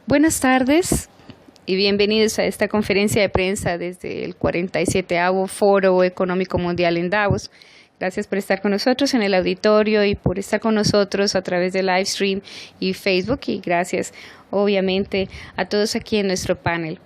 Buenas tardes y bienvenidos a esta conferencia de prensa desde el 47º Foro Económico Mundial en Davos. Gracias por estar con nosotros en el auditorio y por estar con nosotros a través de live stream y Facebook, y gracias obviamente a todos aquí en nuestro panel.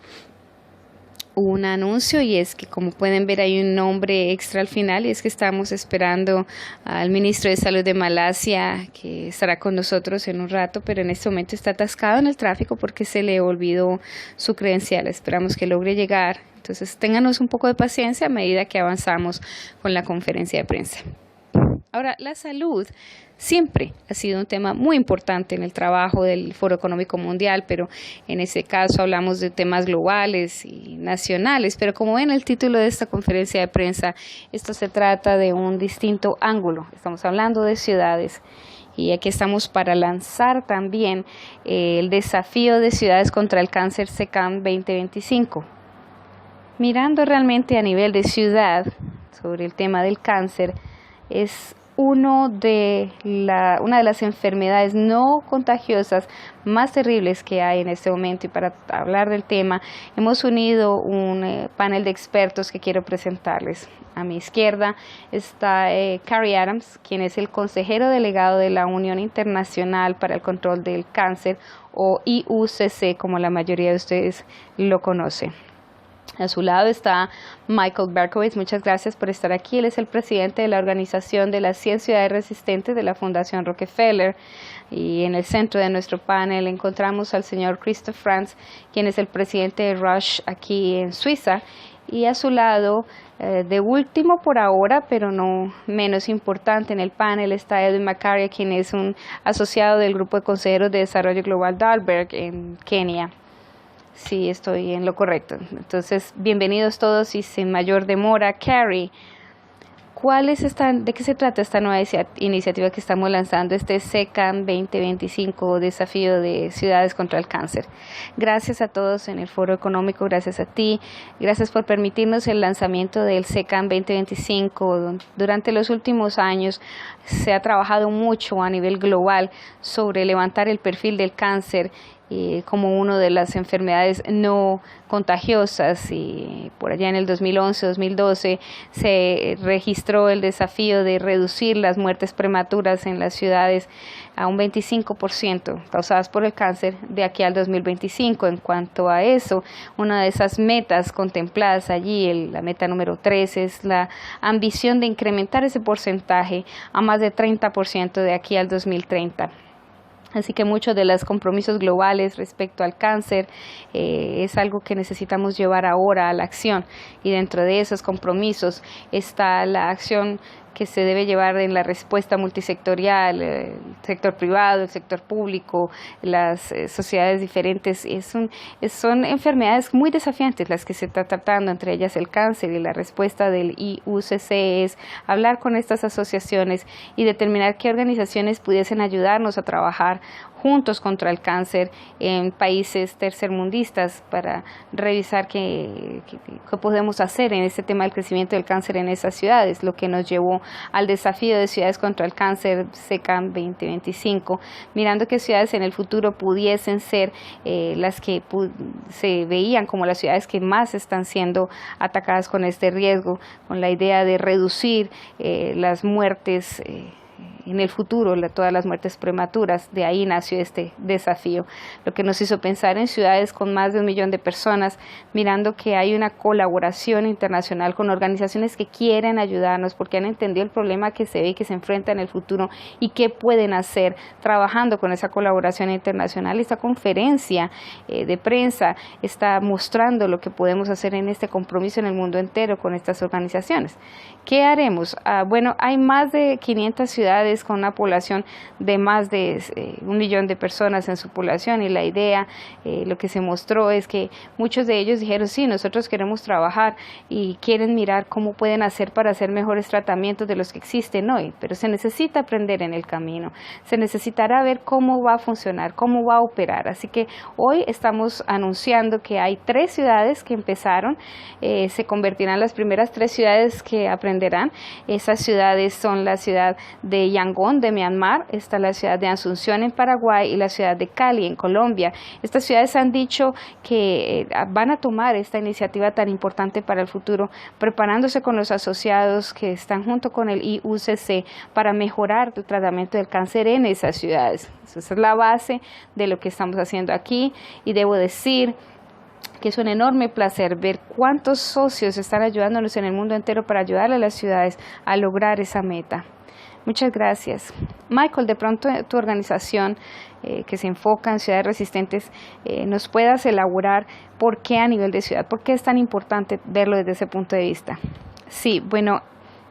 Un anuncio, y es que, como pueden ver, hay un nombre extra al final, y es que estamos esperando al ministro de Salud de Malasia, que estará con nosotros en un rato, pero en este momento está atascado en el tráfico porque se le olvidó su credencial. Esperamos que logre llegar. Entonces, ténganos un poco de paciencia a medida que avanzamos con la conferencia de prensa. Ahora, la salud siempre ha sido un tema muy importante en el trabajo del Foro Económico Mundial, pero en ese caso hablamos de temas globales y nacionales. Pero como ven el título de esta conferencia de prensa, esto se trata de un distinto ángulo. Estamos hablando de ciudades. Y aquí estamos para lanzar también el desafío de ciudades contra el cáncer SECAM 2025. Mirando realmente a nivel de ciudad sobre el tema del cáncer, es una de las enfermedades no contagiosas más terribles que hay en este momento. Y para hablar del tema hemos unido un panel de expertos que quiero presentarles. A mi izquierda está Carrie Adams, quien es el consejero delegado de la Unión Internacional para el Control del Cáncer, o IUCC, como la mayoría de ustedes lo conocen. A su lado está Michael Berkowitz. Muchas gracias por estar aquí. Él es el presidente de la Organización de las 100 Ciudades Resistentes de la Fundación Rockefeller. Y en el centro de nuestro panel encontramos al señor Christoph Franz, quien es el presidente de Roche aquí en Suiza. Y a su lado, de último por ahora, pero no menos importante en el panel, está Edwin Makaria, quien es un asociado del Grupo de Consejeros de Desarrollo Global Dalberg en Kenia. Sí, estoy en lo correcto. Entonces, bienvenidos todos y sin mayor demora. Carrie, ¿de qué se trata esta nueva iniciativa que estamos lanzando, este SECAM 2025, desafío de ciudades contra el cáncer? Gracias a todos en el Foro Económico, gracias a ti, gracias por permitirnos el lanzamiento del SECAM 2025. Durante los últimos años se ha trabajado mucho a nivel global sobre levantar el perfil del cáncer como una de las enfermedades no contagiosas, y por allá en el 2011-2012 se registró el desafío de reducir las muertes prematuras en las ciudades a un 25% causadas por el cáncer de aquí al 2025. En cuanto a eso, una de esas metas contempladas allí, la meta número 3, es la ambición de incrementar ese porcentaje a más de 30% de aquí al 2030. Así que muchos de los compromisos globales respecto al cáncer es algo que necesitamos llevar ahora a la acción, y dentro de esos compromisos está la acción que se debe llevar en la respuesta multisectorial, el sector privado, el sector público, las sociedades diferentes. Son enfermedades muy desafiantes las que se está tratando, entre ellas el cáncer, y la respuesta del IUCC es hablar con estas asociaciones y determinar qué organizaciones pudiesen ayudarnos a trabajar juntos contra el cáncer en países tercermundistas, para revisar qué podemos hacer en este tema del crecimiento del cáncer en esas ciudades, lo que nos llevó al desafío de ciudades contra el cáncer SECAM 2025, mirando qué ciudades en el futuro pudiesen ser las que se veían como las ciudades que más están siendo atacadas con este riesgo, con la idea de reducir las muertes en el futuro, todas las muertes prematuras. De ahí nació este desafío, lo que nos hizo pensar en ciudades con más de 1 millón de personas, mirando que hay una colaboración internacional con organizaciones que quieren ayudarnos porque han entendido el problema que se ve y que se enfrenta en el futuro, y qué pueden hacer trabajando con esa colaboración internacional. Esta conferencia de prensa está mostrando lo que podemos hacer en este compromiso en el mundo entero con estas organizaciones. ¿Qué haremos? Bueno, hay más de 500 ciudades con una población de más de 1 millón de personas en su población, y la idea, lo que se mostró es que muchos de ellos dijeron: sí, nosotros queremos trabajar y quieren mirar cómo pueden hacer para hacer mejores tratamientos de los que existen hoy, pero se necesita aprender en el camino, se necesitará ver cómo va a funcionar, cómo va a operar. Así que hoy estamos anunciando que hay 3 ciudades que empezaron, se convertirán las primeras 3 ciudades que aprenderán. Esas ciudades son la ciudad de Yangon de Myanmar, está la ciudad de Asunción en Paraguay y la ciudad de Cali en Colombia. Estas ciudades han dicho que van a tomar esta iniciativa tan importante para el futuro, preparándose con los asociados que están junto con el IUCC para mejorar el tratamiento del cáncer en esas ciudades. Esa es la base de lo que estamos haciendo aquí, y debo decir que es un enorme placer ver cuántos socios están ayudándonos en el mundo entero para ayudarle a las ciudades a lograr esa meta. Muchas gracias. Michael, de pronto tu organización que se enfoca en ciudades resistentes, nos puedas elaborar por qué a nivel de ciudad, por qué es tan importante verlo desde ese punto de vista. Sí, bueno,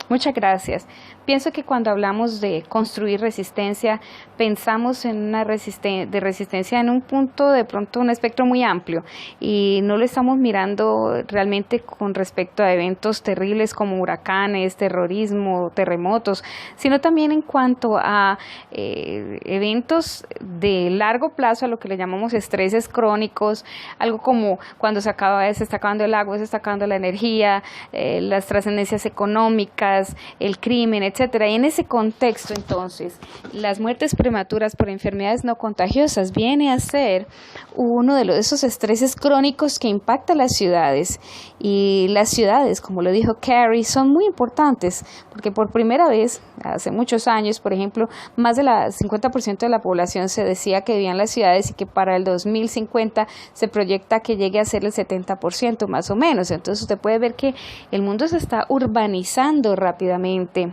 muchas gracias. Pienso que cuando hablamos de construir resistencia, pensamos en una resistencia en un punto, de pronto un espectro muy amplio, y no lo estamos mirando realmente con respecto a eventos terribles como huracanes, terrorismo, terremotos, sino también en cuanto a eventos de largo plazo, a lo que le llamamos estreses crónicos, algo como cuando se está acabando el agua, se está acabando la energía, las trascendencias económicas, el crimen, etcétera. Y en ese contexto, entonces, las muertes prematuras por enfermedades no contagiosas viene a ser uno de esos estreses crónicos que impacta a las ciudades. Y las ciudades, como lo dijo Carrie, son muy importantes porque por primera vez, hace muchos años, por ejemplo, más del 50% de la población se decía que vivía en las ciudades, y que para el 2050 se proyecta que llegue a ser el 70% más o menos. Entonces usted puede ver que el mundo se está urbanizando rápidamente.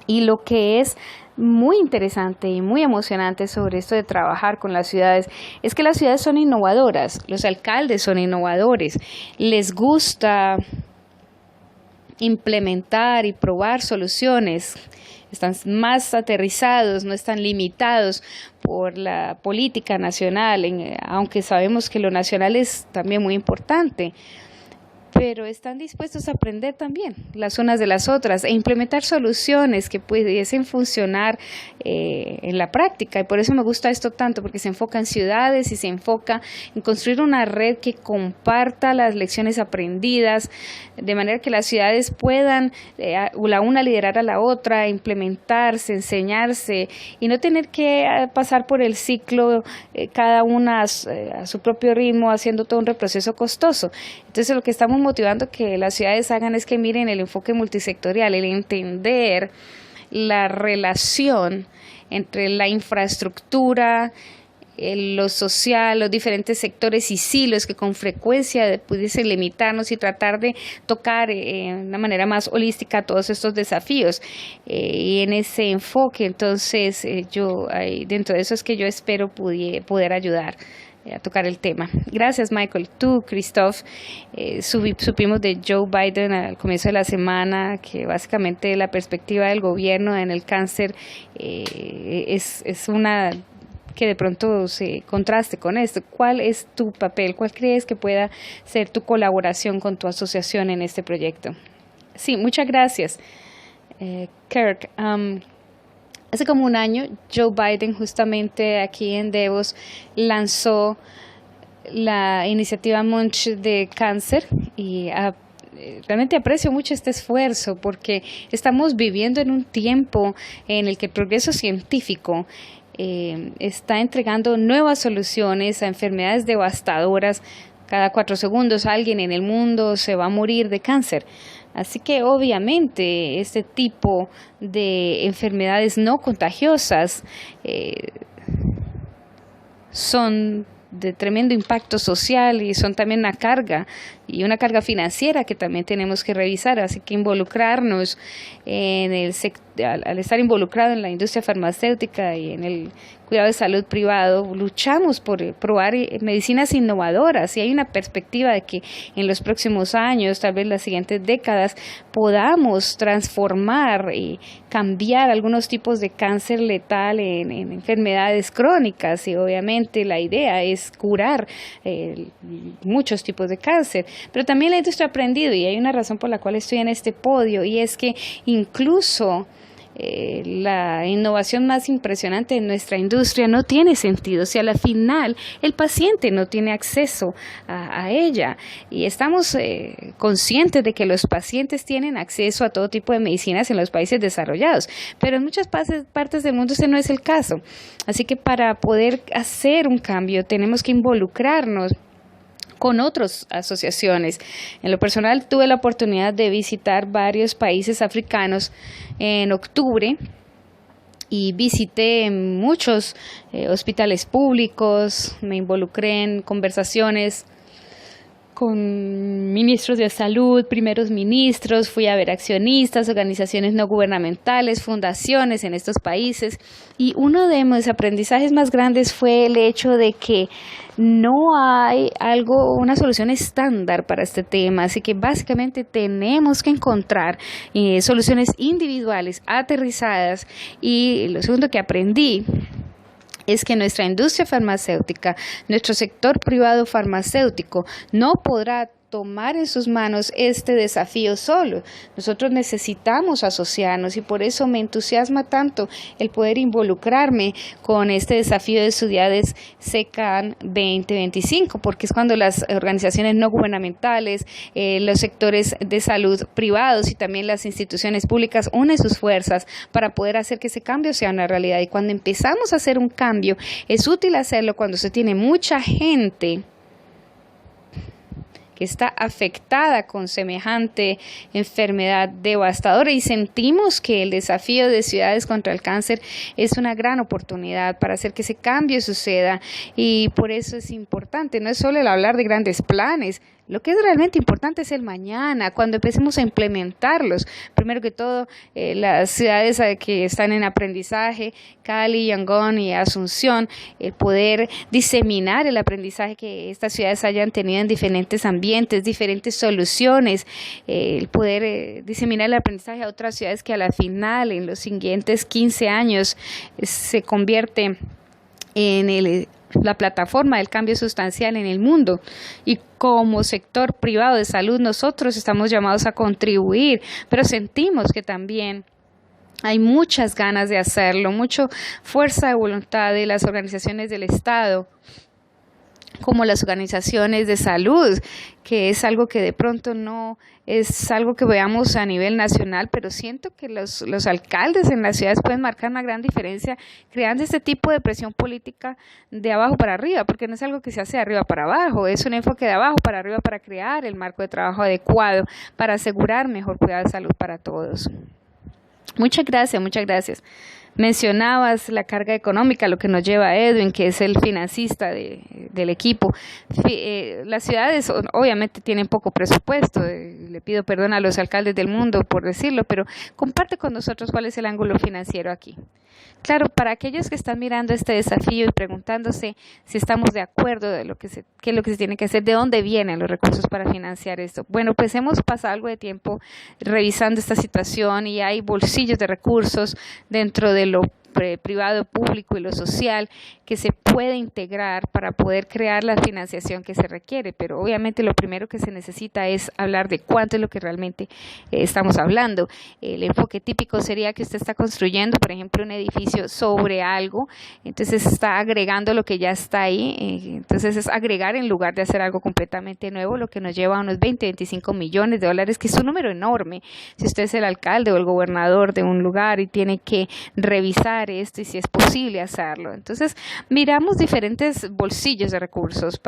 Y lo que es muy interesante y muy emocionante sobre esto de trabajar con las ciudades es que las ciudades son innovadoras, los alcaldes son innovadores, les gusta implementar y probar soluciones, están más aterrizados, no están limitados por la política nacional, aunque sabemos que lo nacional es también muy importante. Pero están dispuestos a aprender también las unas de las otras e implementar soluciones que pudiesen funcionar en la práctica. Y por eso me gusta esto tanto, porque se enfoca en ciudades y se enfoca en construir una red que comparta las lecciones aprendidas, de manera que las ciudades puedan la una liderar a la otra, implementarse, enseñarse y no tener que pasar por el ciclo cada una a su propio ritmo, haciendo todo un reproceso costoso. Entonces lo que estamos motivando que las ciudades hagan es que miren el enfoque multisectorial, el entender la relación entre la infraestructura, lo social, los diferentes sectores y silos que con frecuencia pudiesen limitarnos, y tratar de tocar de una manera más holística todos estos desafíos. Y en ese enfoque, entonces, dentro de eso es que yo espero poder ayudar a tocar el tema. Gracias, Michael. Tú, Christoph, supimos de Joe Biden al comienzo de la semana que básicamente la perspectiva del gobierno en el cáncer es una que de pronto se contraste con esto. ¿Cuál es tu papel? ¿Cuál crees que pueda ser tu colaboración con tu asociación en este proyecto? Sí, muchas gracias, Kirk. Hace como un año, Joe Biden justamente aquí en Davos lanzó la iniciativa Munch de cáncer, y realmente aprecio mucho este esfuerzo porque estamos viviendo en un tiempo en el que el progreso científico está entregando nuevas soluciones a enfermedades devastadoras. Cada 4 segundos alguien en el mundo se va a morir de cáncer. Así que obviamente este tipo de enfermedades no contagiosas son de tremendo impacto social y son también una carga financiera que también tenemos que revisar. Así que involucrarnos al estar involucrado en la industria farmacéutica y en el cuidado de salud privado, luchamos por probar medicinas innovadoras, y hay una perspectiva de que en los próximos años, tal vez las siguientes décadas, podamos transformar y cambiar algunos tipos de cáncer letal en enfermedades crónicas, y obviamente la idea es curar muchos tipos de cáncer. Pero también la industria ha aprendido, y hay una razón por la cual estoy en este podio, y es que incluso la innovación más impresionante de nuestra industria no tiene sentido si a la final el paciente no tiene acceso a ella. Y estamos conscientes de que los pacientes tienen acceso a todo tipo de medicinas en los países desarrollados, pero en muchas partes del mundo ese no es el caso. Así que para poder hacer un cambio tenemos que involucrarnos con otras asociaciones. En lo personal tuve la oportunidad de visitar varios países africanos en octubre y visité muchos hospitales públicos, me involucré en conversaciones con ministros de salud, primeros ministros, fui a ver accionistas, organizaciones no gubernamentales, fundaciones en estos países, y uno de mis aprendizajes más grandes fue el hecho de que no hay una solución estándar para este tema, así que básicamente tenemos que encontrar soluciones individuales, aterrizadas. Y lo segundo que aprendí es que nuestra industria farmacéutica, nuestro sector privado farmacéutico, no podrá tomar en sus manos este desafío solo. Nosotros necesitamos asociarnos y por eso me entusiasma tanto el poder involucrarme con este desafío de ciudades SECAN 2025, porque es cuando las organizaciones no gubernamentales, los sectores de salud privados y también las instituciones públicas unen sus fuerzas para poder hacer que ese cambio sea una realidad. Y cuando empezamos a hacer un cambio, es útil hacerlo cuando se tiene mucha gente que está afectada con semejante enfermedad devastadora, y sentimos que el desafío de Ciudades contra el Cáncer es una gran oportunidad para hacer que ese cambio suceda. Y por eso es importante, no es solo el hablar de grandes planes. Lo que es realmente importante es el mañana, cuando empecemos a implementarlos. Primero que todo, las ciudades que están en aprendizaje, Cali, Yangon y Asunción, el poder diseminar el aprendizaje que estas ciudades hayan tenido en diferentes ambientes, diferentes soluciones, el poder diseminar el aprendizaje a otras ciudades que a la final, en los siguientes 15 años, se convierte en la plataforma del cambio sustancial en el mundo. Y como sector privado de salud nosotros estamos llamados a contribuir, pero sentimos que también hay muchas ganas de hacerlo, mucha fuerza de voluntad de las organizaciones del Estado, como las organizaciones de salud, que es algo que de pronto no es algo que veamos a nivel nacional, pero siento que los alcaldes en las ciudades pueden marcar una gran diferencia creando este tipo de presión política de abajo para arriba, porque no es algo que se hace de arriba para abajo, es un enfoque de abajo para arriba para crear el marco de trabajo adecuado, para asegurar mejor cuidado de salud para todos. Muchas gracias, muchas gracias. Mencionabas la carga económica, lo que nos lleva a Edwin, que es el financista del equipo. Las ciudades obviamente tienen poco presupuesto, le pido perdón a los alcaldes del mundo por decirlo, pero comparte con nosotros cuál es el ángulo financiero aquí. Claro, para aquellos que están mirando este desafío y preguntándose si estamos de acuerdo de qué es lo que se tiene que hacer, de dónde vienen los recursos para financiar esto. Bueno, pues hemos pasado algo de tiempo revisando esta situación y hay bolsillos de recursos dentro de lo privado, público y lo social que se puede integrar para poder crear la financiación que se requiere, pero obviamente lo primero que se necesita es hablar de cuánto es lo que realmente estamos hablando. El enfoque típico sería que usted está construyendo, por ejemplo, un edificio sobre algo, entonces está agregando lo que ya está ahí, entonces es agregar en lugar de hacer algo completamente nuevo, lo que nos lleva a unos 25 millones de dólares, que es un número enorme. Si usted es el alcalde o el gobernador de un lugar y tiene que revisar esto y si es posible hacerlo, entonces miramos diferentes bolsillos de recursos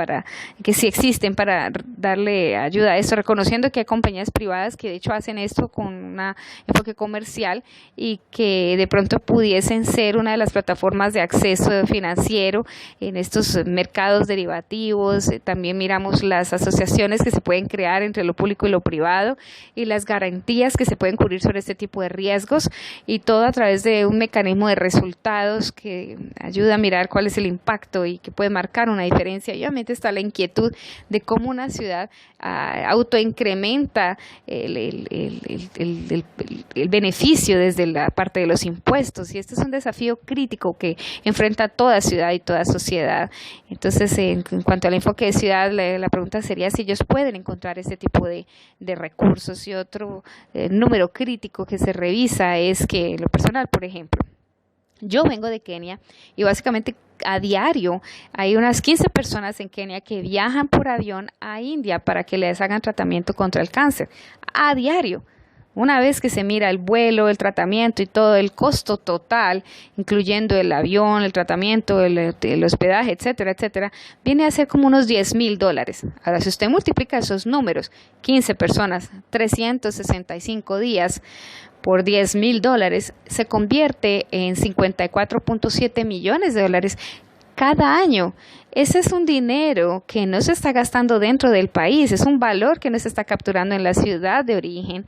que sí existen para darle ayuda a esto, reconociendo que hay compañías privadas que de hecho hacen esto con un enfoque comercial y que de pronto pudiesen ser una de las plataformas de acceso financiero en estos mercados derivativos. También miramos las asociaciones que se pueden crear entre lo público y lo privado y las garantías que se pueden cubrir sobre este tipo de riesgos, y todo a través de un mecanismo de resultados que ayuda a mirar cuál es el impacto y que puede marcar una diferencia. Y obviamente está la inquietud de cómo una ciudad autoincrementa el beneficio desde la parte de los impuestos. Y este es un desafío crítico que enfrenta toda ciudad y toda sociedad. Entonces, en cuanto al enfoque de ciudad, la pregunta sería si ellos pueden encontrar este tipo de recursos. Y otro número crítico que se revisa es que lo personal, por ejemplo, yo vengo de Kenia y básicamente a diario hay unas 15 personas en Kenia que viajan por avión a India para que les hagan tratamiento contra el cáncer. A diario. Una vez que se mira el vuelo, el tratamiento y todo el costo total, incluyendo el avión, el tratamiento, el hospedaje, etcétera, etcétera, viene a ser como unos $10,000. Ahora, si usted multiplica esos números, 15 personas, 365 días, por $10,000, se convierte en $54.7 millones cada año. Ese es un dinero que no se está gastando dentro del país, es un valor que no se está capturando en la ciudad de origen.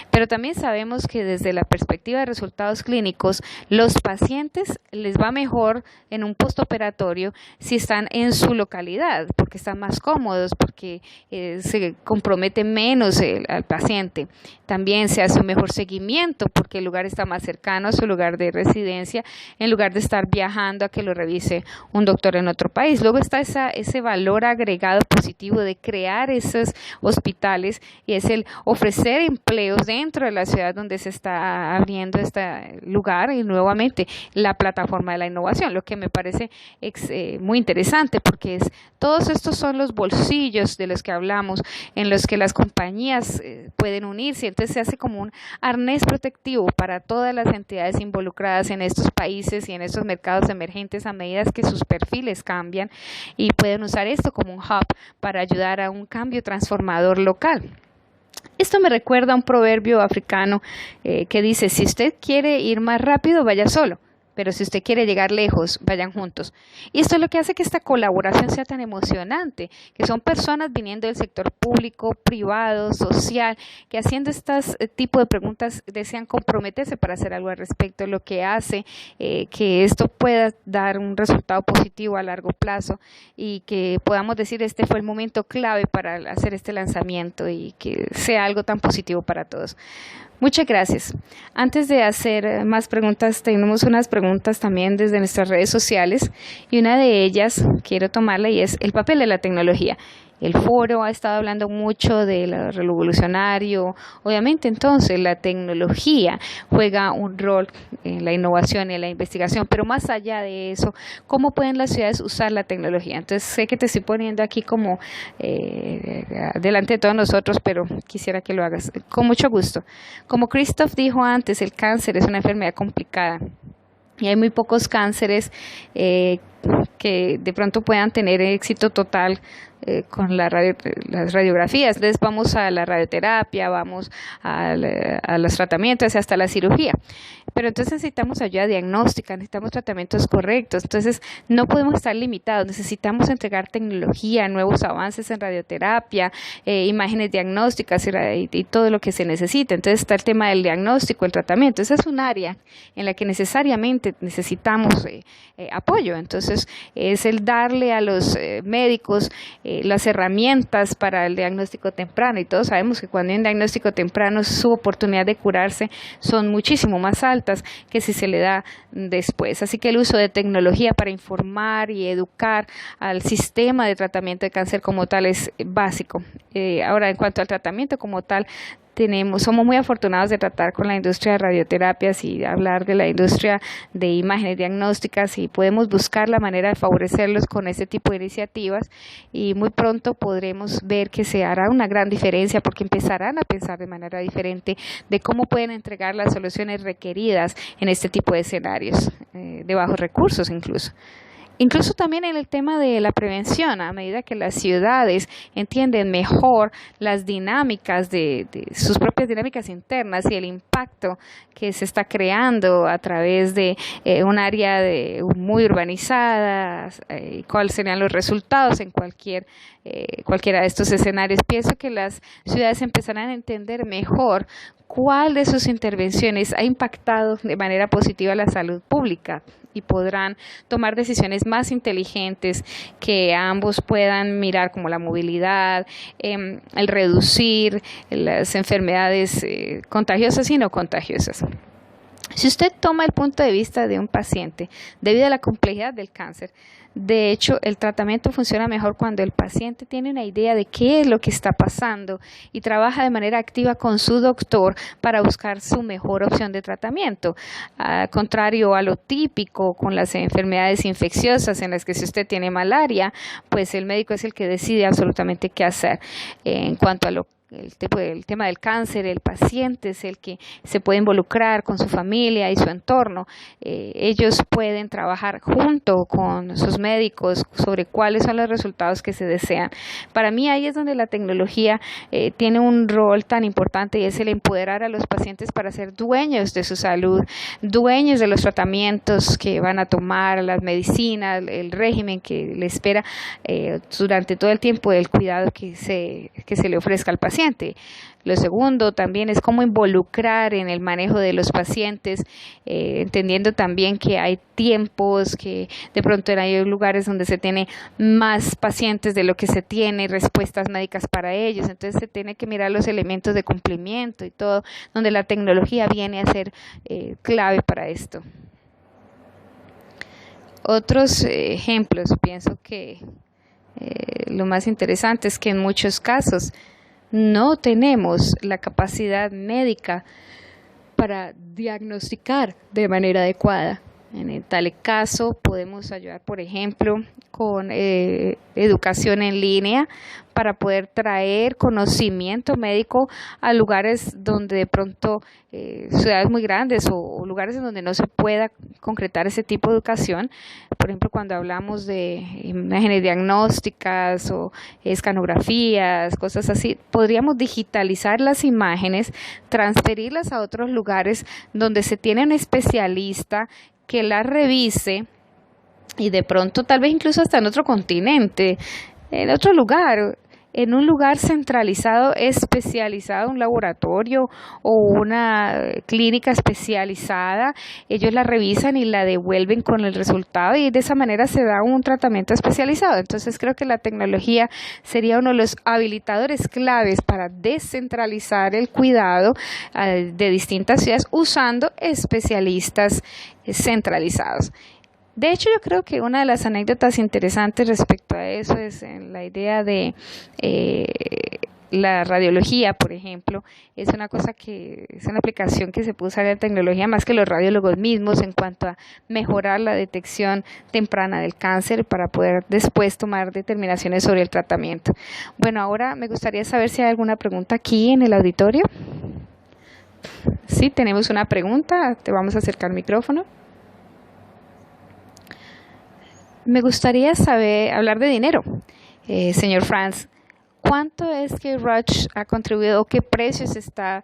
Pero también sabemos que desde la perspectiva de resultados clínicos, los pacientes les va mejor en un postoperatorio si están en su localidad, porque están más cómodos, porque se compromete menos al paciente. También se hace un mejor seguimiento porque el lugar está más cercano a su lugar de residencia, en lugar de estar viajando a que lo revise un doctor en otro país. Luego está ese valor agregado positivo de crear esos hospitales y es el ofrecer empleos dentro de la ciudad donde se está abriendo este lugar y nuevamente la plataforma de la innovación, lo que me parece muy interesante porque todos estos son los bolsillos de los que hablamos en los que las compañías pueden unirse. Entonces se hace como un arnés protectivo para todas las entidades involucradas en estos países y en estos mercados emergentes a medida que sus perfiles cambian y pueden usar esto como un hub para ayudar a un cambio transformador local. Esto me recuerda a un proverbio africano que dice, si usted quiere ir más rápido, vaya solo. Pero si usted quiere llegar lejos, vayan juntos. Y esto es lo que hace que esta colaboración sea tan emocionante, que son personas viniendo del sector público, privado, social, que haciendo estas tipo de preguntas desean comprometerse para hacer algo al respecto, lo que hace que esto pueda dar un resultado positivo a largo plazo y que podamos decir este fue el momento clave para hacer este lanzamiento y que sea algo tan positivo para todos. Muchas gracias. Antes de hacer más preguntas, tenemos unas preguntas también desde nuestras redes sociales y una de ellas quiero tomarla y es el papel de la tecnología. El foro ha estado hablando mucho de lo revolucionario. Obviamente, entonces, la tecnología juega un rol en la innovación y en la investigación, pero más allá de eso, ¿cómo pueden las ciudades usar la tecnología? Entonces, sé que te estoy poniendo aquí como delante de todos nosotros, pero quisiera que lo hagas con mucho gusto. Como Christoph dijo antes, el cáncer es una enfermedad complicada. Y hay muy pocos cánceres que de pronto puedan tener éxito total con las radiografías. Entonces vamos a la radioterapia, vamos a los tratamientos y hasta la cirugía. Pero entonces necesitamos ayuda diagnóstica, necesitamos tratamientos correctos. Entonces no podemos estar limitados, necesitamos entregar tecnología, nuevos avances en radioterapia, imágenes diagnósticas y todo lo que se necesita. Entonces está el tema del diagnóstico, el tratamiento. Esa es un área en la que necesariamente necesitamos apoyo. Entonces es el darle a los médicos las herramientas para el diagnóstico temprano y todos sabemos que cuando hay un diagnóstico temprano su oportunidad de curarse son muchísimo más altas que si se le da después. Así que el uso de tecnología para informar y educar al sistema de tratamiento de cáncer como tal es básico. Ahora, en cuanto al tratamiento como tal, somos muy afortunados de tratar con la industria de radioterapias y hablar de la industria de imágenes diagnósticas y podemos buscar la manera de favorecerlos con ese tipo de iniciativas y muy pronto podremos ver que se hará una gran diferencia porque empezarán a pensar de manera diferente de cómo pueden entregar las soluciones requeridas en este tipo de escenarios, de bajos recursos incluso. Incluso también en el tema de la prevención, a medida que las ciudades entienden mejor las dinámicas de sus propias dinámicas internas y el impacto que se está creando a través de un área muy urbanizada, cuáles serían los resultados en cualquiera de estos escenarios. Pienso que las ciudades empezarán a entender mejor cuál de sus intervenciones ha impactado de manera positiva la salud pública y podrán tomar decisiones más inteligentes que ambos puedan mirar, como la movilidad, el reducir las enfermedades contagiosas y no contagiosas. Si usted toma el punto de vista de un paciente, debido a la complejidad del cáncer, de hecho, el tratamiento funciona mejor cuando el paciente tiene una idea de qué es lo que está pasando y trabaja de manera activa con su doctor para buscar su mejor opción de tratamiento. Contrario a lo típico con las enfermedades infecciosas en las que si usted tiene malaria, pues el médico es el que decide absolutamente qué hacer. En cuanto a el tema del cáncer, el paciente es el que se puede involucrar con su familia y su entorno. Ellos pueden trabajar junto con sus médicos sobre cuáles son los resultados que se desean. Para mí ahí es donde la tecnología tiene un rol tan importante, y es el empoderar a los pacientes para ser dueños de su salud, dueños de los tratamientos que van a tomar, las medicinas, el régimen que le espera durante todo el tiempo del cuidado que se le ofrezca al paciente. Lo segundo también es cómo involucrar en el manejo de los pacientes, entendiendo también que hay tiempos, que de pronto hay lugares donde se tiene más pacientes de lo que se tiene, respuestas médicas para ellos, entonces se tiene que mirar los elementos de cumplimiento y todo, donde la tecnología viene a ser clave para esto. Otros ejemplos, pienso que lo más interesante es que en muchos casos no tenemos la capacidad médica para diagnosticar de manera adecuada. En tal caso, podemos ayudar, por ejemplo, con educación en línea para poder traer conocimiento médico a lugares donde de pronto ciudades muy grandes o lugares en donde no se pueda concretar ese tipo de educación. Por ejemplo, cuando hablamos de imágenes diagnósticas o escanografías, cosas así, podríamos digitalizar las imágenes, transferirlas a otros lugares donde se tiene un especialista que la revise, y de pronto tal vez incluso hasta en otro continente, en otro lugar, en un lugar centralizado, especializado, un laboratorio o una clínica especializada. Ellos la revisan y la devuelven con el resultado, y de esa manera se da un tratamiento especializado. Entonces creo que la tecnología sería uno de los habilitadores claves para descentralizar el cuidado de distintas ciudades usando especialistas centralizados. De hecho, yo creo que una de las anécdotas interesantes respecto a eso es la idea de la radiología, por ejemplo. Es una cosa que es una aplicación que se puede usar en tecnología más que los radiólogos mismos en cuanto a mejorar la detección temprana del cáncer para poder después tomar determinaciones sobre el tratamiento. Bueno, ahora me gustaría saber si hay alguna pregunta aquí en el auditorio. Sí, tenemos una pregunta. Te vamos a acercar el micrófono. Me gustaría hablar de dinero, señor Franz. ¿Cuánto es que Roche ha contribuido o qué precios está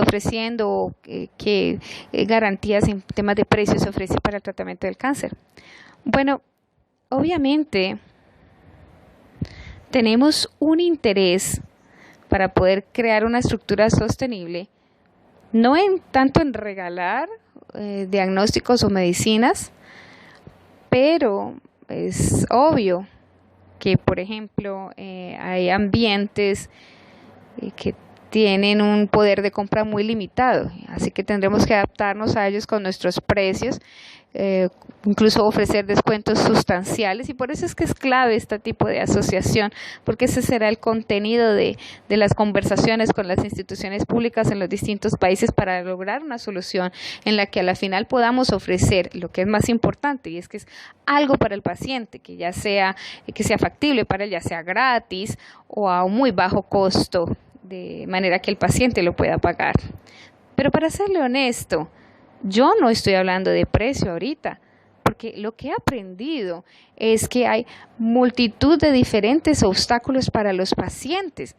ofreciendo o qué garantías en temas de precios ofrece para el tratamiento del cáncer? Bueno, obviamente tenemos un interés para poder crear una estructura sostenible, no tanto en regalar diagnósticos o medicinas, pero es obvio que, por ejemplo, hay ambientes que tienen un poder de compra muy limitado, así que tendremos que adaptarnos a ellos con nuestros precios, incluso ofrecer descuentos sustanciales, y por eso es que es clave este tipo de asociación, porque ese será el contenido de las conversaciones con las instituciones públicas en los distintos países para lograr una solución en la que a la final podamos ofrecer lo que es más importante, y es que es algo para el paciente, que sea factible para él, ya sea gratis o a un muy bajo costo, de manera que el paciente lo pueda pagar. Pero para serle honesto, yo no estoy hablando de precio ahorita, porque lo que he aprendido es que hay multitud de diferentes obstáculos para los pacientes.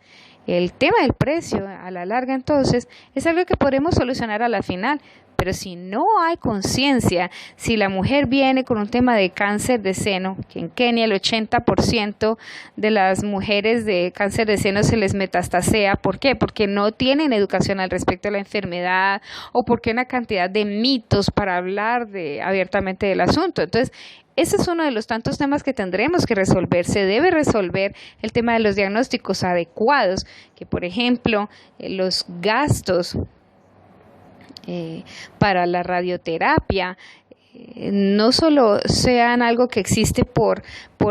El tema del precio, a la larga entonces, es algo que podremos solucionar a la final, pero si no hay conciencia, si la mujer viene con un tema de cáncer de seno, que en Kenia el 80% de las mujeres de cáncer de seno se les metastasea, ¿por qué? Porque no tienen educación al respecto de la enfermedad o porque hay una cantidad de mitos para hablar abiertamente del asunto. Entonces, ese es uno de los tantos temas que tendremos que resolver. Se debe resolver el tema de los diagnósticos adecuados, que por ejemplo los gastos para la radioterapia no solo sean algo que existe por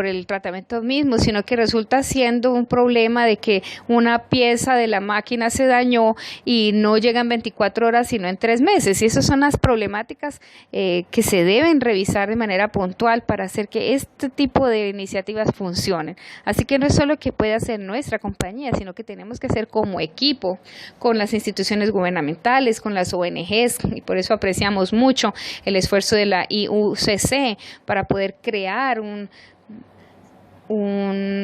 el tratamiento mismo, sino que resulta siendo un problema de que una pieza de la máquina se dañó y no llega en 24 horas, sino en 3 meses. Y esas son las problemáticas que se deben revisar de manera puntual para hacer que este tipo de iniciativas funcionen. Así que no es solo que pueda hacer nuestra compañía, sino que tenemos que hacer como equipo con las instituciones gubernamentales, con las ONGs, y por eso apreciamos mucho el esfuerzo de la IUCC para poder crear un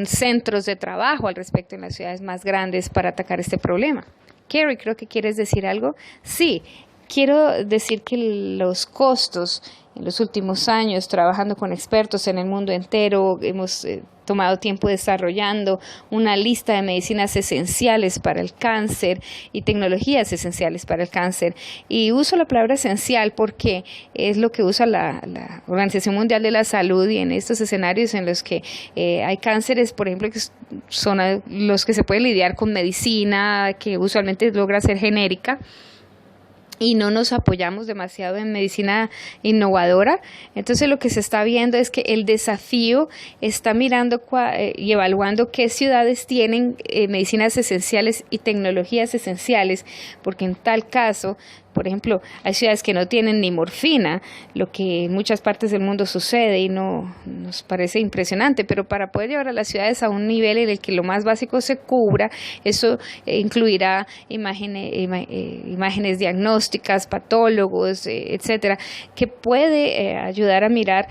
centros de trabajo al respecto en las ciudades más grandes para atacar este problema. Carrie, creo que quieres decir algo. Sí, quiero decir que los costos en los últimos años, trabajando con expertos en el mundo entero, hemos tomado tiempo desarrollando una lista de medicinas esenciales para el cáncer y tecnologías esenciales para el cáncer. Y uso la palabra esencial porque es lo que usa la Organización Mundial de la Salud, y en estos escenarios en los que hay cánceres, por ejemplo, que son los que se puede lidiar con medicina que usualmente logra ser genérica, y no nos apoyamos demasiado en medicina innovadora. Entonces lo que se está viendo es que el desafío está mirando y evaluando qué ciudades tienen medicinas esenciales y tecnologías esenciales, porque en tal caso, por ejemplo, hay ciudades que no tienen ni morfina, lo que en muchas partes del mundo sucede y no nos parece impresionante, pero para poder llevar a las ciudades a un nivel en el que lo más básico se cubra, eso incluirá imágenes diagnósticas, patólogos, etcétera, que puede ayudar a mirar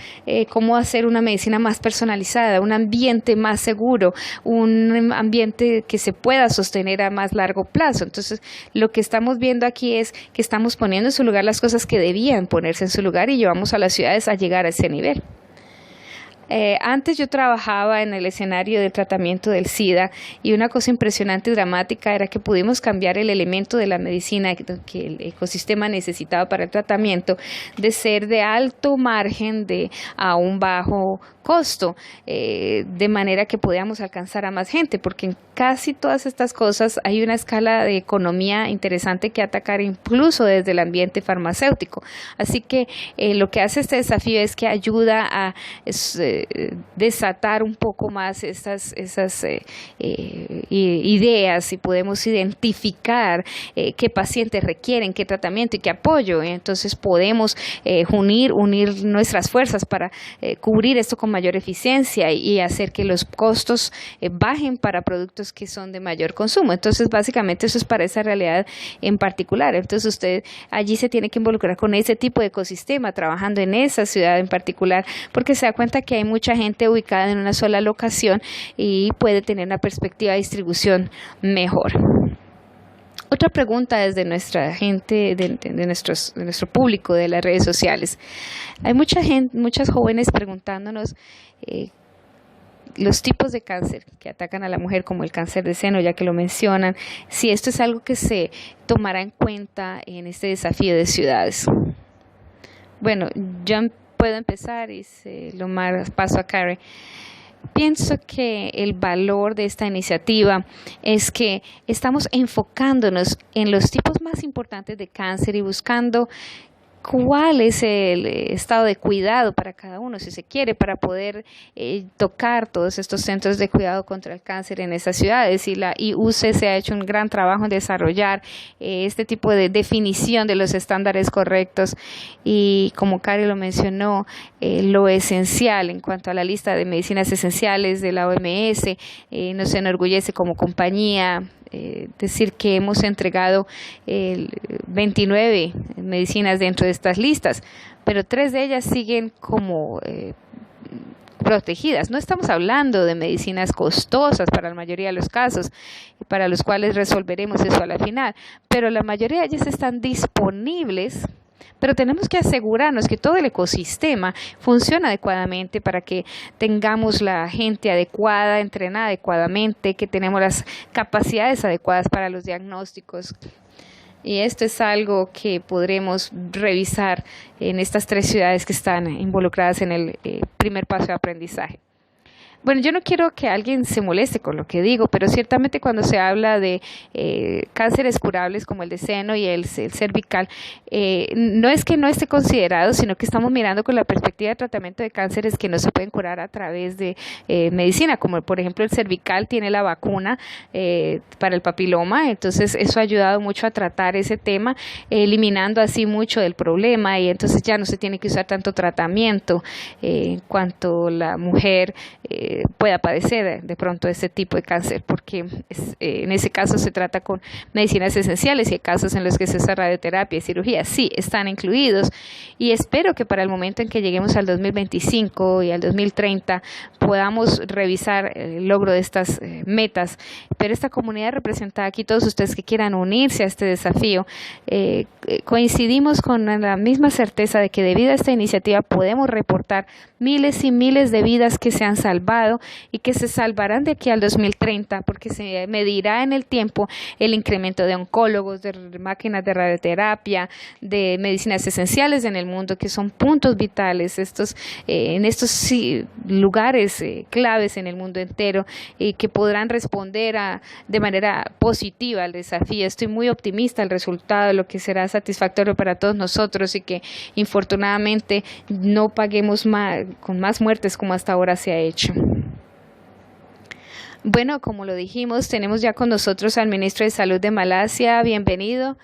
cómo hacer una medicina más personalizada, un ambiente más seguro, un ambiente que se pueda sostener a más largo plazo. Entonces, lo que estamos viendo aquí es que estamos poniendo en su lugar las cosas que debían ponerse en su lugar y llevamos a las ciudades a llegar a ese nivel. Antes yo trabajaba en el escenario del tratamiento del SIDA, y una cosa impresionante y dramática era que pudimos cambiar el elemento de la medicina que el ecosistema necesitaba para el tratamiento, de ser de alto margen a un bajo costo, de manera que podíamos alcanzar a más gente, porque en casi todas estas cosas hay una escala de economía interesante que atacar incluso desde el ambiente farmacéutico. Así que lo que hace este desafío es que ayuda a desatar un poco más esas ideas, y podemos identificar qué pacientes requieren, qué tratamiento y qué apoyo. Entonces podemos unir nuestras fuerzas para cubrir esto con mayor eficiencia y hacer que los costos bajen para productos que son de mayor consumo. Entonces, básicamente eso es para esa realidad en particular. Entonces, usted allí se tiene que involucrar con ese tipo de ecosistema, trabajando en esa ciudad en particular, porque se da cuenta que hay mucha gente ubicada en una sola locación y puede tener una perspectiva de distribución mejor. Otra pregunta desde nuestra gente, de nuestro público de las redes sociales. Hay muchas jóvenes preguntándonos los tipos de cáncer que atacan a la mujer, como el cáncer de seno, ya que lo mencionan, si esto es algo que se tomará en cuenta en este desafío de ciudades. Bueno, yo puedo empezar y se lo paso a Karen. Pienso que el valor de esta iniciativa es que estamos enfocándonos en los tipos más importantes de cáncer y buscando cuál es el estado de cuidado para cada uno, si se quiere, para poder tocar todos estos centros de cuidado contra el cáncer en esas ciudades. Y la IUCC ha hecho un gran trabajo en desarrollar este tipo de definición de los estándares correctos, y como Karen lo mencionó, lo esencial en cuanto a la lista de medicinas esenciales de la OMS, nos enorgullece como compañía decir que hemos entregado 29 medicinas dentro de estas listas, pero 3 de ellas siguen como protegidas. No estamos hablando de medicinas costosas para la mayoría de los casos, para los cuales resolveremos eso a la final, pero la mayoría de ellas están disponibles pero tenemos que asegurarnos que todo el ecosistema funciona adecuadamente para que tengamos la gente adecuada, entrenada adecuadamente, que tenemos las capacidades adecuadas para los diagnósticos. Y esto es algo que podremos revisar en estas 3 ciudades que están involucradas en el primer paso de aprendizaje. Bueno, yo no quiero que alguien se moleste con lo que digo, pero ciertamente cuando se habla de cánceres curables como el de seno y el cervical, no es que no esté considerado, sino que estamos mirando con la perspectiva de tratamiento de cánceres que no se pueden curar a través de medicina, como por ejemplo el cervical tiene la vacuna para el papiloma, entonces eso ha ayudado mucho a tratar ese tema, eliminando así mucho del problema y entonces ya no se tiene que usar tanto tratamiento en cuanto la mujer pueda padecer de pronto este tipo de cáncer, porque en ese caso se trata con medicinas esenciales y hay casos en los que se usa radioterapia y cirugía, sí, están incluidos y espero que para el momento en que lleguemos al 2025 y al 2030 podamos revisar el logro de estas metas, pero esta comunidad representada aquí, todos ustedes que quieran unirse a este desafío, coincidimos con la misma certeza de que debido a esta iniciativa podemos reportar miles y miles de vidas que se han salvado y que se salvarán de aquí al 2030 porque se medirá en el tiempo el incremento de oncólogos, de máquinas de radioterapia, de medicinas esenciales en el mundo que son puntos vitales en estos lugares claves en el mundo entero y que podrán responder de manera positiva al desafío. Estoy muy optimista al resultado, lo que será satisfactorio para todos nosotros y que infortunadamente no paguemos con más muertes como hasta ahora se ha hecho. Bueno, como lo dijimos, tenemos ya con nosotros al ministro de Salud de Malasia. Bienvenido.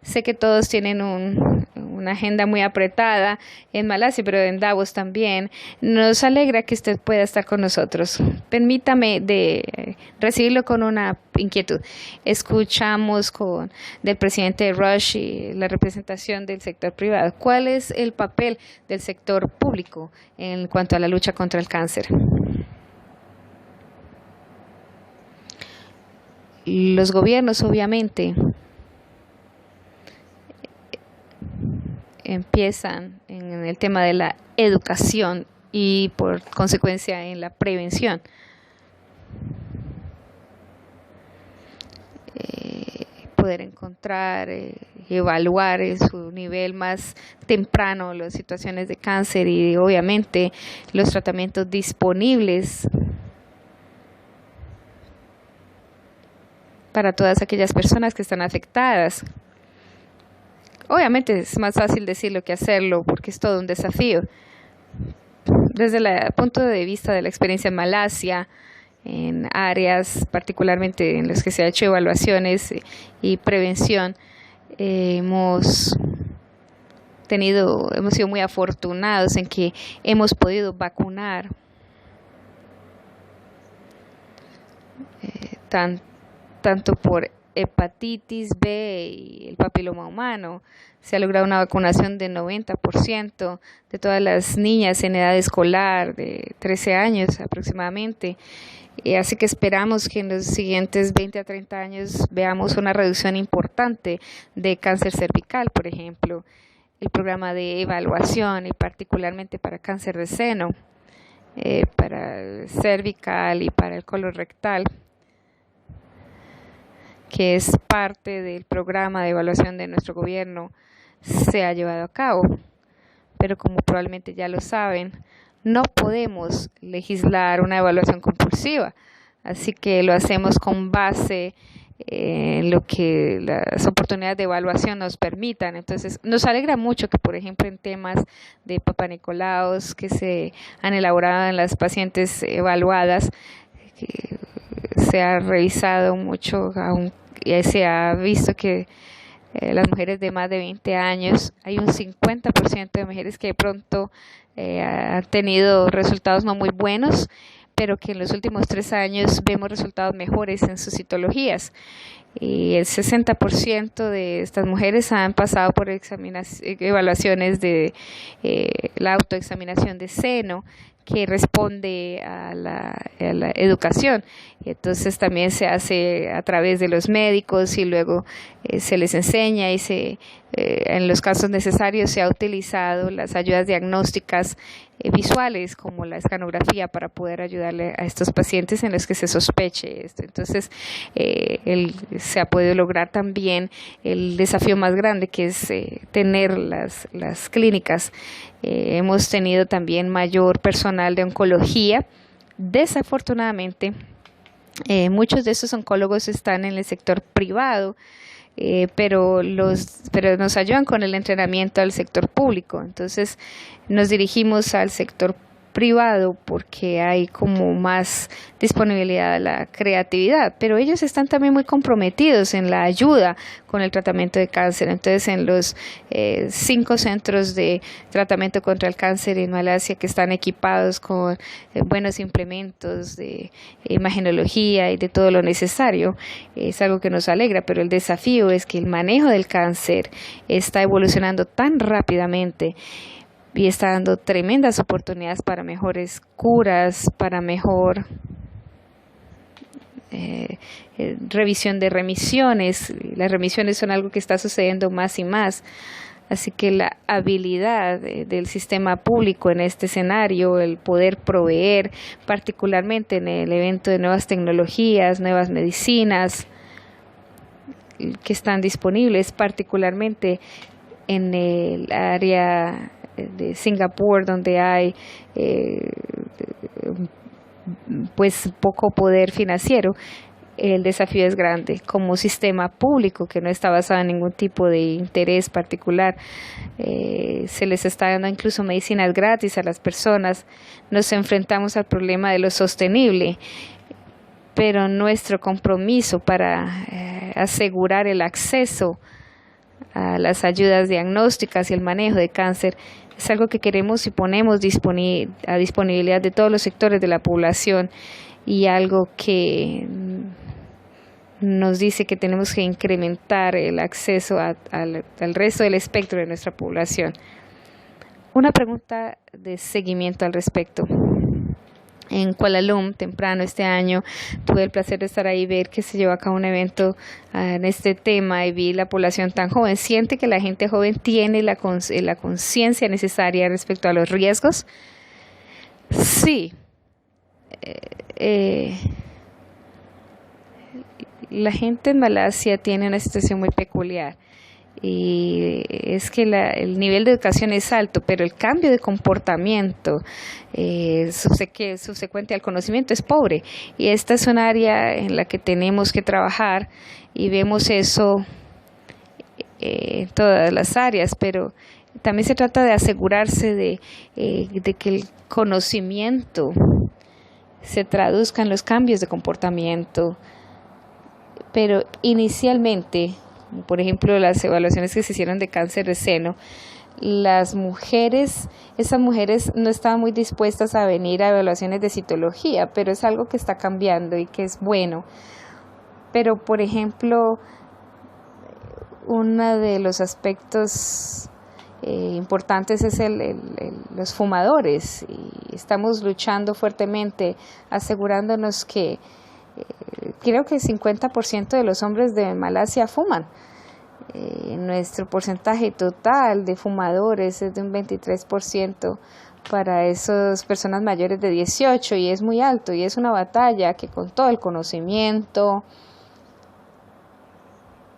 Sé que todos tienen una agenda muy apretada en Malasia, pero en Davos también. Nos alegra que usted pueda estar con nosotros. Permítame recibirlo con una inquietud. Escuchamos del presidente Rush y la representación del sector privado. ¿Cuál es el papel del sector público en cuanto a la lucha contra el cáncer? Los gobiernos, obviamente, empiezan en el tema de la educación y por consecuencia en la prevención. Poder encontrar, evaluar en su nivel más temprano las situaciones de cáncer y obviamente los tratamientos disponibles para todas aquellas personas que están afectadas. Obviamente es más fácil decirlo que hacerlo porque es todo un desafío. Desde el punto de vista de la experiencia en Malasia, en áreas particularmente en las que se ha hecho evaluaciones y prevención, hemos sido muy afortunados en que hemos podido vacunar tanto por hepatitis B y el papiloma humano. Se ha logrado una vacunación del 90% de todas las niñas en edad escolar de 13 años aproximadamente. Así que esperamos que en los siguientes 20 a 30 años veamos una reducción importante de cáncer cervical, por ejemplo, el programa de evaluación y particularmente para cáncer de seno, para el cervical y para el colorectal, que es parte del programa de evaluación de nuestro gobierno, se ha llevado a cabo. Pero como probablemente ya lo saben, no podemos legislar una evaluación compulsiva, así que lo hacemos con base en lo que las oportunidades de evaluación nos permitan. Entonces, nos alegra mucho que, por ejemplo, en temas de Papa Nicolaos que se han elaborado en las pacientes evaluadas, se ha revisado mucho, y se ha visto que las mujeres de más de 20 años, hay un 50% de mujeres que de pronto han tenido resultados no muy buenos, pero que en los últimos 3 años vemos resultados mejores en sus citologías. Y el 60% de estas mujeres han pasado por evaluaciones de la autoexaminación de seno, que responde a la educación. Entonces también se hace a través de los médicos y luego se les enseña y en los casos necesarios se ha utilizado las ayudas diagnósticas visuales como la escanografía para poder ayudarle a estos pacientes en los que se sospeche esto. Entonces se ha podido lograr también el desafío más grande, que es tener las clínicas. Hemos tenido también mayor personal de oncología. Desafortunadamente, muchos de esos oncólogos están en el sector privado, pero nos ayudan con el entrenamiento al sector público. Entonces nos dirigimos al sector privado porque hay como más disponibilidad a la creatividad, pero ellos están también muy comprometidos en la ayuda con el tratamiento de cáncer. Entonces en los 5 centros de tratamiento contra el cáncer en Malasia, que están equipados con buenos implementos de imagenología y de todo lo necesario, es algo que nos alegra, pero el desafío es que el manejo del cáncer está evolucionando tan rápidamente y está dando tremendas oportunidades para mejores curas, para mejor revisión de remisiones. Las remisiones son algo que está sucediendo más y más. Así que la habilidad del sistema público en este escenario, el poder proveer, particularmente en el evento de nuevas tecnologías, nuevas medicinas que están disponibles, particularmente en el área de Singapur, donde hay pues poco poder financiero. El desafío es grande. Como sistema público que no está basado en ningún tipo de interés particular, se les está dando incluso medicinas gratis a las personas. Nos enfrentamos al problema de lo sostenible, pero nuestro compromiso para asegurar el acceso a las ayudas diagnósticas y el manejo de cáncer es algo que queremos y ponemos a disponibilidad de todos los sectores de la población, y algo que nos dice que tenemos que incrementar el acceso al resto del espectro de nuestra población. Una pregunta de seguimiento al respecto. En Kuala Lumpur, temprano este año, tuve el placer de estar ahí y ver que se llevó a cabo un evento en este tema, y vi la población tan joven. ¿Siente que la gente joven tiene la conciencia necesaria respecto a los riesgos? Sí. La gente en Malasia tiene una situación muy peculiar, y es que el nivel de educación es alto, pero el cambio de comportamiento subsecuente al conocimiento es pobre, y esta es un área en la que tenemos que trabajar, y vemos eso en todas las áreas, pero también se trata de asegurarse de que el conocimiento se traduzca en los cambios de comportamiento. Pero inicialmente, por ejemplo, las evaluaciones que se hicieron de cáncer de seno, esas mujeres no estaban muy dispuestas a venir a evaluaciones de citología, pero es algo que está cambiando y que es bueno. Pero, por ejemplo, uno de los aspectos importantes es los fumadores, y estamos luchando fuertemente, asegurándonos que creo que el 50% de los hombres de Malasia fuman. Nuestro porcentaje total de fumadores es de un 23% para esas personas mayores de 18, y es muy alto, y es una batalla que, con todo el conocimiento,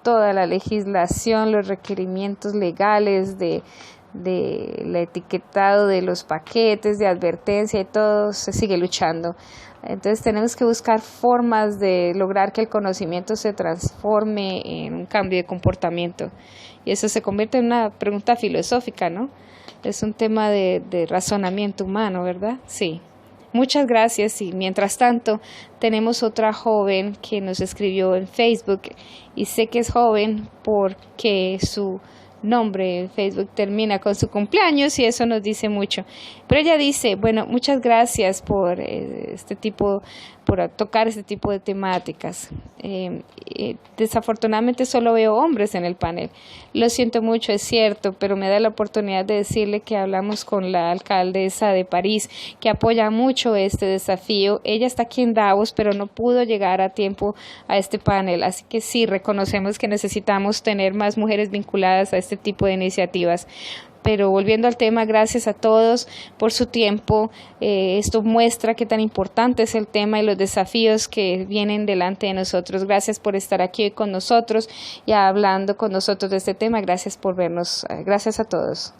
toda la legislación, los requerimientos legales del etiquetado de los paquetes de advertencia y todo, se sigue luchando. Entonces tenemos que buscar formas de lograr que el conocimiento se transforme en un cambio de comportamiento, y eso se convierte en una pregunta filosófica, ¿no? Es un tema de razonamiento humano, ¿verdad? Sí. Muchas gracias, y mientras tanto tenemos otra joven que nos escribió en Facebook, y sé que es joven porque su nombre. Facebook termina con su cumpleaños y eso nos dice mucho. Pero ella dice, bueno, muchas gracias por por tocar este tipo de temáticas. Desafortunadamente solo veo hombres en el panel. Lo siento mucho, es cierto, pero me da la oportunidad de decirle que hablamos con la alcaldesa de París, que apoya mucho este desafío. Ella está aquí en Davos, pero no pudo llegar a tiempo a este panel. Así que sí, reconocemos que necesitamos tener más mujeres vinculadas a este tipo de iniciativas. Pero volviendo al tema, gracias a todos por su tiempo. Esto muestra qué tan importante es el tema y los desafíos que vienen delante de nosotros. Gracias por estar aquí con nosotros y hablando con nosotros de este tema. Gracias por vernos. Gracias a todos.